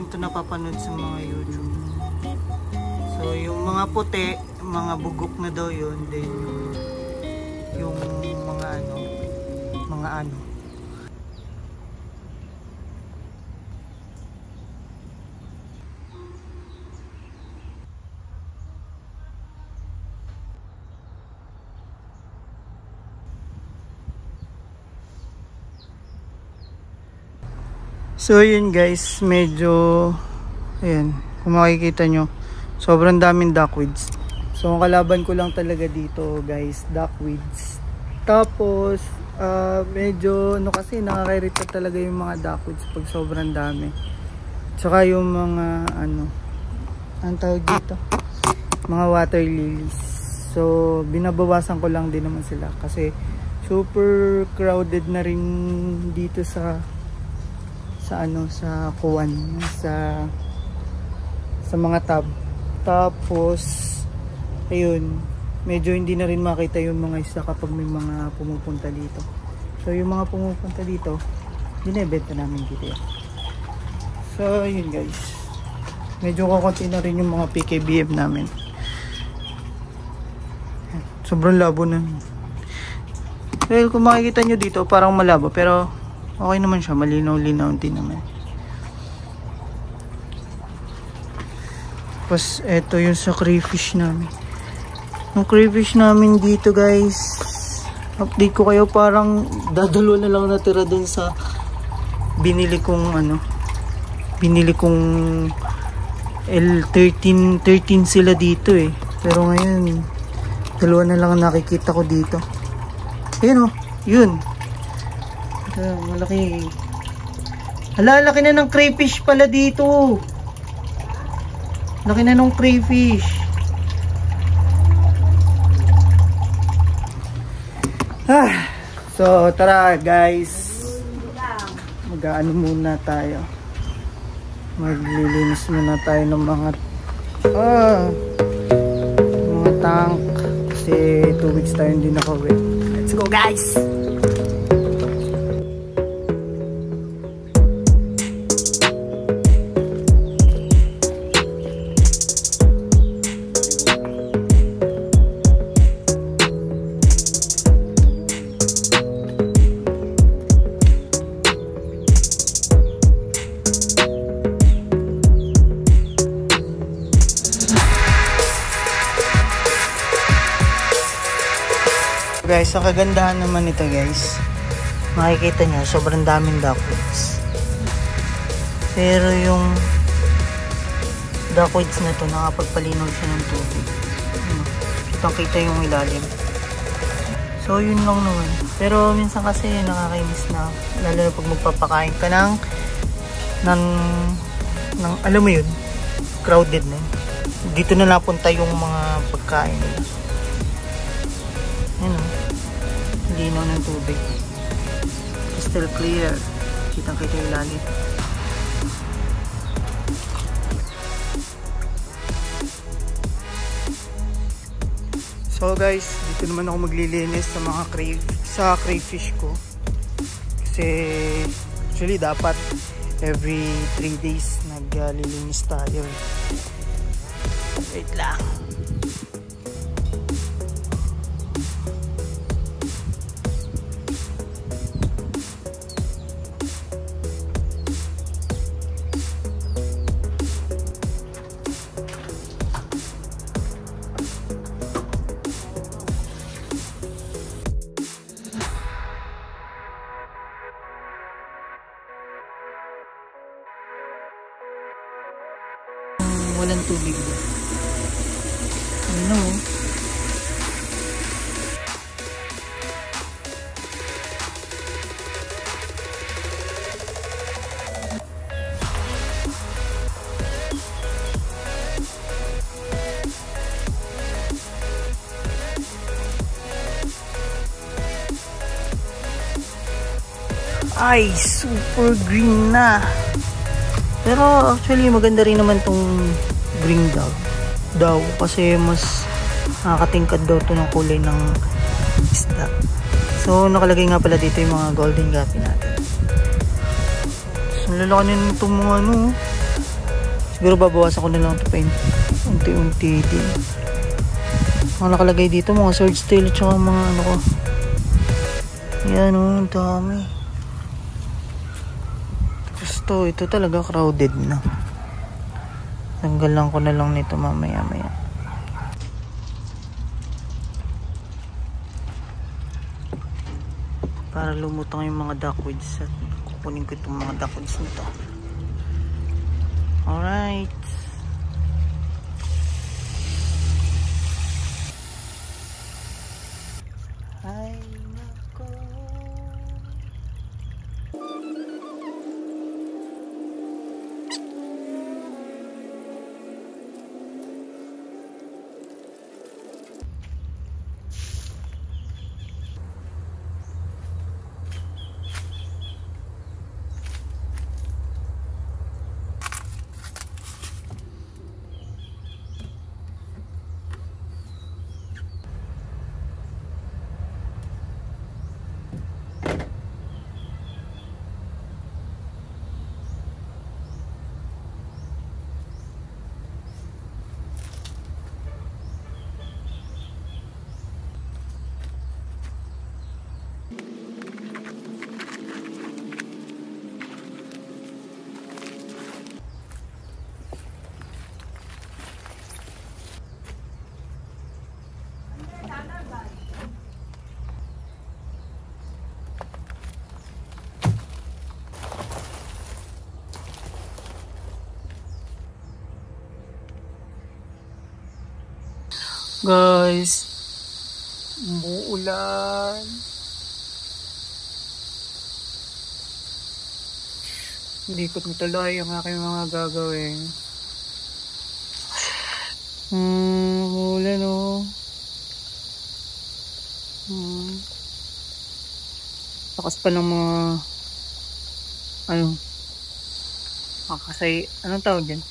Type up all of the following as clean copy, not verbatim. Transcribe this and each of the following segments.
natin ito napapanood sa mga YouTube. So yung mga puti, mga bugok na daw yun. Then yung mga ano. So yun guys, medyo ayan, kung makikita nyo, sobrang daming duckweeds. So ang kalaban ko lang talaga dito guys, duckweeds. Tapos medyo kasi nakaka-irita talaga yung mga duckweeds pag sobrang dami. Tsaka yung mga ang tawag dito, mga water lilies. So binabawasan ko lang din naman sila kasi super crowded na rin dito sa kuwan, sa mga tub. Tapos ayun, medyo hindi na rin makita yung mga isda kapag may mga pumupunta dito. So yung mga pumupunta dito, binebenta namin dito. So yun guys, medyo kukunti na rin yung mga PKBM namin. Sobrang labo na. Well, kung makikita nyo dito, parang malabo, pero okay naman siya, malinaw-linaw din naman. Tapos eto yung sa crayfish namin. Yung crayfish namin dito guys, update ko kayo, parang dadalo na lang natira dun sa binili kong L13 sila dito eh. Pero ngayon dalawa na lang nakikita ko dito. Ayun oh, yun. Malaki. Hala, laki na ng crayfish pala dito. Laki na ng crayfish. So tara guys, mag-ano muna tayo, maglilinis muna tayo ng mga tank kasi 2 weeks tayo hindi nakauwi. Let's go guys. Guys, ang kagandahan naman nito guys, makikita nyo, sobrang daming duckweeds. Pero yung duckweeds na to, nakapagpalinaw siya ng tubig. Kitang kita yung ilalim. So yun lang naman. Pero minsan kasi nakakainis na, lalo na pag magpapakain ka ng alam mo yun, crowded na. Dito na napunta yung mga pagkain nila. Yan o, linaw ng tubig, crystal clear, kitang kita yung lalim. So guys, dito naman ako maglilinis sa mga crayfish ko kasi actually dapat every 3 days naglilinis tayo. Wait lang. Walang tubig doon. Ano? Ay, super green na. Pero actually maganda rin naman tong green daw kasi mas nakakatingkad daw to ng kulay ng isda. So nakalagay nga pala dito yung mga golden gapi natin. So lalaki na itong mga Siguro babawasan ko na lang ito pa yun. Unti-unti din. Mga nakalagay dito, mga sword style at saka mga ano ko. Yan o, ang dami. Tapos ito talaga crowded na. Tanggalan ko na lang nito mamaya-maya. Para lumutang yung mga duckweeds at kukunin ko itong mga duckweeds nito. Alright. Ay, nako. Guys, umuulan. Hindi ko tuloy ang aking mga gagawin. Umuulan oh. Lakas pa ng mga anong tawag dyan?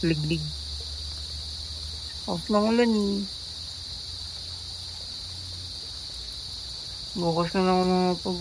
Liglig. Mangulan eh. Bukas na lang ako mga pag